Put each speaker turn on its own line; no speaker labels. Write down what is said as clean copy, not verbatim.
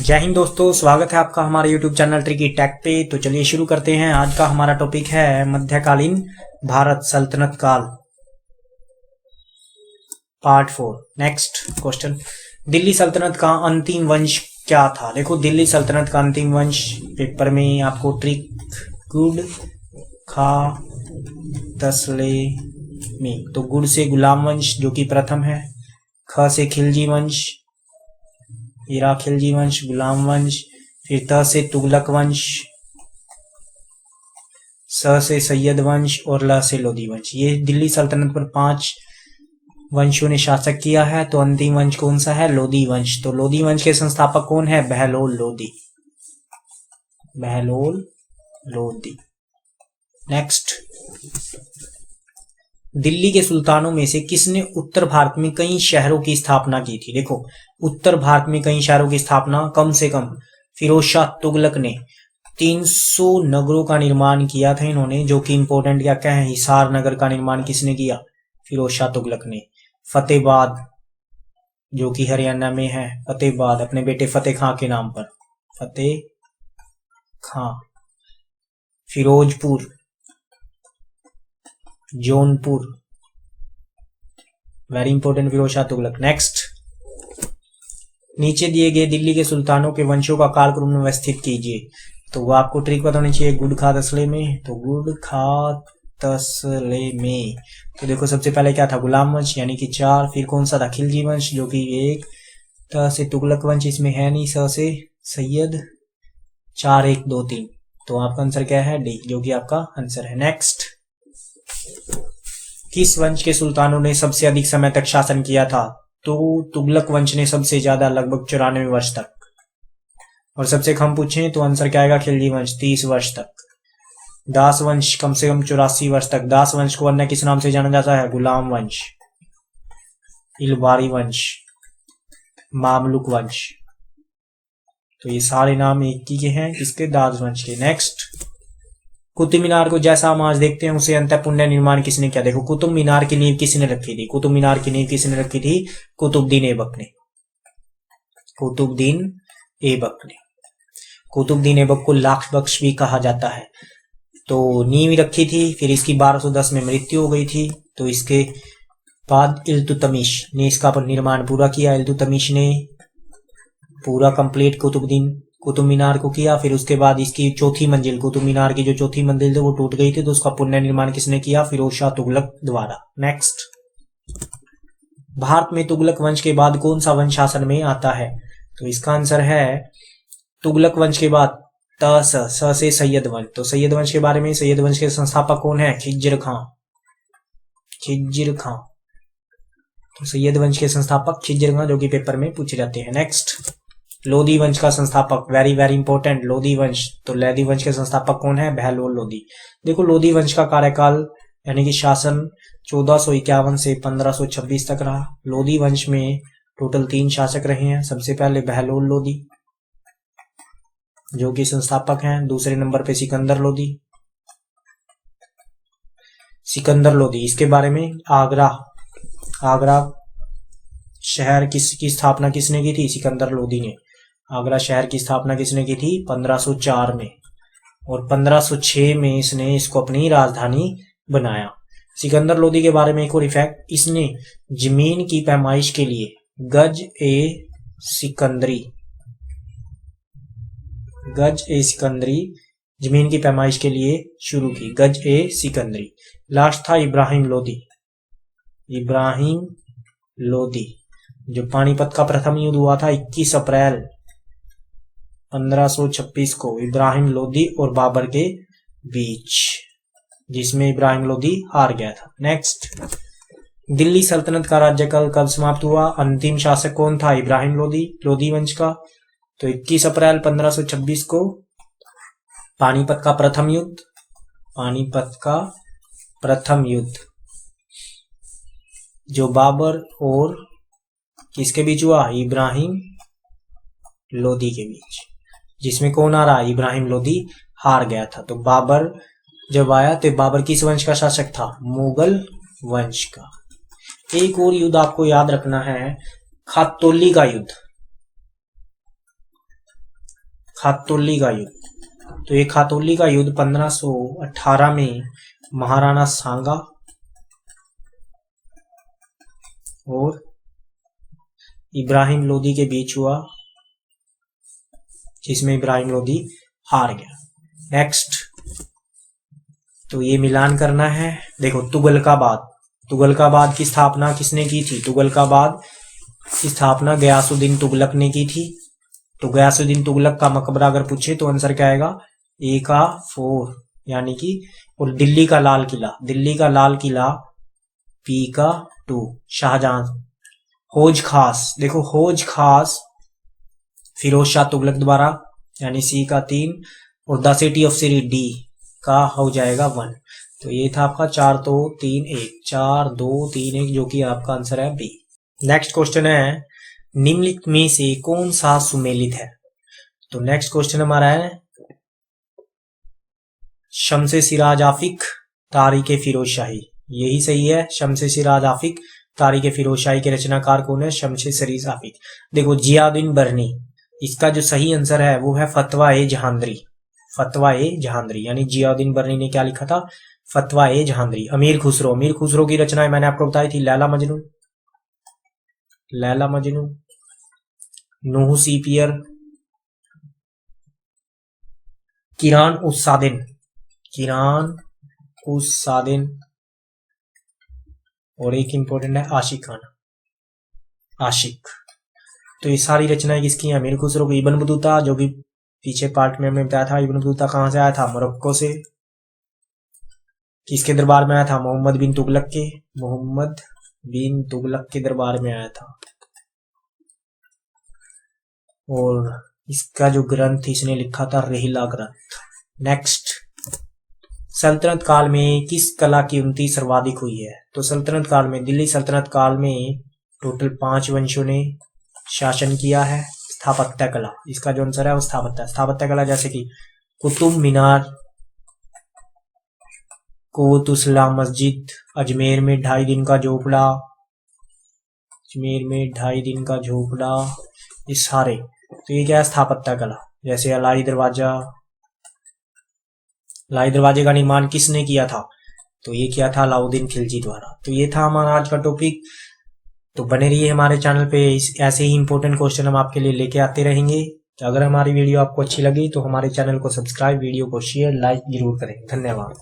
जय हिंद दोस्तों, स्वागत है आपका हमारे YouTube चैनल ट्रिकी टेक पे। तो चलिए शुरू करते हैं। आज का हमारा टॉपिक है मध्यकालीन भारत सल्तनत काल, पार्ट 4। नेक्स्ट क्वेश्चन, दिल्ली सल्तनत का अंतिम वंश क्या था? देखो, दिल्ली सल्तनत का अंतिम वंश पेपर में आपको ट्रिक गुड खा तसले में, तो गुड से गुलाम वंश जो कि प्रथम है, ख से खिलजी वंश, हीरा खिलजी वंश, गुलाम वंश, फिर त से तुगलक वंश, स से सैयद वंश और ल से लोधी वंश। ये दिल्ली सल्तनत पर 5 वंशों ने शासक किया है। तो अंतिम वंश कौन सा है? लोधी वंश। तो लोधी वंश के संस्थापक कौन है? बहलोल लोधी। बहलोल लोधी। नेक्स्ट, दिल्ली के सुल्तानों में से किसने उत्तर भारत में कई शहरों की स्थापना की थी? देखो, उत्तर भारत में कई शहरों की स्थापना कम से कम फिरोज शाह तुगलक ने 300 नगरों का निर्माण किया था इन्होंने, जो कि इंपॉर्टेंट क्या क्या है। हिसार नगर का निर्माण किसने किया? फिरोज शाह तुगलक ने। फतेहाबाद जो कि हरियाणा में है, फतेहाबाद अपने बेटे फतेह खां के नाम पर, Fateh Khan. Firozpur, Jaunpur, very important, Firoz Shah Tughlaq. Next, नीचे दिए गए दिल्ली के सुल्तानों के वंशों का कालक्रम में व्यवस्थित कीजिए। तो वो आपको ट्रिक बतानी चाहिए गुड़ खा तसले में। तो गुड़ खा तसले में, तो देखो सबसे पहले क्या था? गुलाम वंश यानी कि 4। फिर कौन सा था? खिलजी वंश जो कि 1। त से तुगलक वंश इसमें है नहीं। स से सैयद, 4 1 2 3। तो आपका आंसर क्या है? डी, जो कि आपका आंसर है। नेक्स्ट, किस वंश के सुल्तानों ने सबसे अधिक समय तक शासन किया था? तो तुगलक वंश ने सबसे ज्यादा, लगभग 94 वर्ष तक। और सबसे कम पूछें तो आंसर क्या आएगा? खिलजी वंश 30 वर्ष तक। दास वंश कम से कम 84 वर्ष तक। दास वंश को अन्य किस नाम से जाना जाता है? गुलाम वंश, इलबारी वंश, मामलुक वंश। तो ये सारे नाम एक ही के हैं, किसके? दास वंश के। नेक्स्ट, कुतुब मीनार को जैसा हम आज देखते हैं उसे अंतः पुनः निर्माण किसने किया? देखो, कुतुब मीनार की नींव किसने रखी थी? कुतुब मीनार की नींव किसने रखी थी? कुतुबुद्दीन ऐबक ने। कुतुबुद्दीन ऐबक ने। कुतुबुद्दीन ऐबक को लाख बख्श भी कहा जाता है। तो नींव रखी थी, फिर इसकी 1210 में मृत्यु हो गई थी। तो इसके बाद इल्तुतमिश ने इसका निर्माण पूरा किया। इल्तुतमिश ने पूरा कंप्लीट कुतुब मीनार को किया। फिर उसके बाद इसकी चौथी मंजिल, कुतुब मीनार की जो चौथी मंजिल थी वो टूट गई थी, तो उसका पुनर्निर्माण किसने किया? फिरोज शाह तुगलक द्वारा। नेक्स्ट, भारत में तुगलक वंश के बाद कौन सा वंश शासन में आता है? तो इसका आंसर है तुगलक वंश के बाद स से सैयद वंश। तो सैयद वंश के बारे में, सैयद वंश के संस्थापक कौन है? खिज्र खां। खिज्र खां। तो सैयद वंश के संस्थापक खिज्र खां, जो कि पेपर में पूछे जाते हैं। नेक्स्ट, लोधी वंश का संस्थापक, वेरी वेरी इंपॉर्टेंट, लोधी वंश। तो लोधी वंश के संस्थापक कौन है? बहलोल लोधी। देखो, लोधी वंश का कार्यकाल यानी कि शासन 1451 से 1526 तक रहा। लोधी वंश में टोटल 3 शासक रहे हैं। सबसे पहले बहलोल लोधी जो कि संस्थापक हैं। दूसरे नंबर पे सिकंदर लोधी। सिकंदर लोधी, इसके बारे में आगरा शहर की स्थापना किसने की थी? सिकंदर लोधी ने। आगरा शहर की स्थापना किसने की थी? 1504 में। और 1506 में इसने इसको अपनी राजधानी बनाया। सिकंदर लोधी के बारे में एक और इफेक्ट, इसने जमीन की पैमाइश के लिए गज ए सिकंदरी जमीन की पैमाइश के लिए शुरू की। गज ए सिकंदरी। लास्ट था इब्राहिम लोधी जो पानीपत का प्रथम युद्ध हुआ था 21 अप्रैल 1526 को इब्राहिम लोधी और बाबर के बीच, जिसमें इब्राहिम लोधी हार गया था। नेक्स्ट, दिल्ली सल्तनत का राज्यकाल कब समाप्त हुआ? अंतिम शासक कौन था? इब्राहिम लोधी वंश का। तो 21 अप्रैल 1526 को पानीपत का प्रथम युद्ध जो बाबर और किसके बीच हुआ? इब्राहिम लोधी के बीच, जिसमें कौन आ रहा? इब्राहिम लोधी हार गया था। तो बाबर जब आया तो बाबर किस वंश का शासक था? मुगल वंश का। एक और युद्ध आपको याद रखना है, खातौली का युद्ध। खातौली का युद्ध। तो ये खातौली का युद्ध 1518 में महाराणा सांगा और इब्राहिम लोदी के बीच हुआ, जिसमें इब्राहिम लोदी हार गया। नेक्स्ट, तो ये मिलान करना है। देखो, तुगलकाबाद की स्थापना किसने की थी? तुगलकाबाद की स्थापना गयासुद्दीन तुगलक ने की थी। तो गयासुद्दीन तुगलक का मकबरा अगर पूछे तो आंसर क्या आएगा? ए का 4 यानी कि, और दिल्ली का लाल किला पी का 2 शाहजहां। हौज खास, देखो हौज खास फिरोज शाह तुगलक द्वारा यानी सी का 3, और द सिटी ऑफ सिरी डी का हो जाएगा 1। तो ये था आपका 4 2 3 1 4 2 3 1 जो कि आपका आंसर है बी। नेक्स्ट क्वेश्चन है, निम्नलिखित में से कौन सा सुमेलित है? तो नेक्स्ट क्वेश्चन हमारा है, शम्से सिराज आफिक तारीख फिरोजशाही। यही सही है, शम्से सिराज आफिक तारीख फिरोजशाही के रचनाकार कौन है? शम्से सिराज आफिक। देखो, जियाउद्दीन बरनी, इसका जो सही आंसर है वो है फतवा ए जहांदरी यानी जियाउद्दीन बरनी ने क्या लिखा था? फतवा ए जहांदरी। अमीर खुसरो की रचनाएं मैंने आपको बताई थी, लैला मजनू, नूह सीपियर, किरान उस सादिन, और एक इंपॉर्टेंट है आशिक। तो ये सारी रचनाएं किसकी हैं? अमीर खुसरो की। इब्न बतूता, जो कि पीछे पार्ट में हमने बताया था, इब्न बतूता कहां से आया था? मोरक्को से। किसके दरबार में आया था? मोहम्मद बिन तुगलक के दरबार में आया था। और इसका जो ग्रंथ इसने लिखा था, रेहिला ग्रंथ। नेक्स्ट, सल्तनत काल में किस कला की उन्नति सर्वाधिक हुई है? तो सल्तनत काल में, दिल्ली सल्तनत काल में टोटल 5 वंशों ने शासन किया है। स्थापत्य कला, इसका जो आंसर है वो स्थापत्य कला, जैसे कि कुतुब मीनार, कोतुसला मस्जिद, अजमेर में 2.5 दिन का झोपड़ा, ये सारे। तो ये क्या है? स्थापत्य कला। जैसे अलाई दरवाजे का निर्माण किसने किया था? तो ये किया था अलाउद्दीन खिलजी द्वारा। तो ये था हमारा आज का टॉपिक। तो बने रहिए हमारे चैनल पे, ऐसे ही इंपॉर्टेंट क्वेश्चन हम आपके लिए लेके आते रहेंगे। तो अगर हमारी वीडियो आपको अच्छी लगी तो हमारे चैनल को सब्सक्राइब, वीडियो को शेयर, लाइक जरूर करें। धन्यवाद।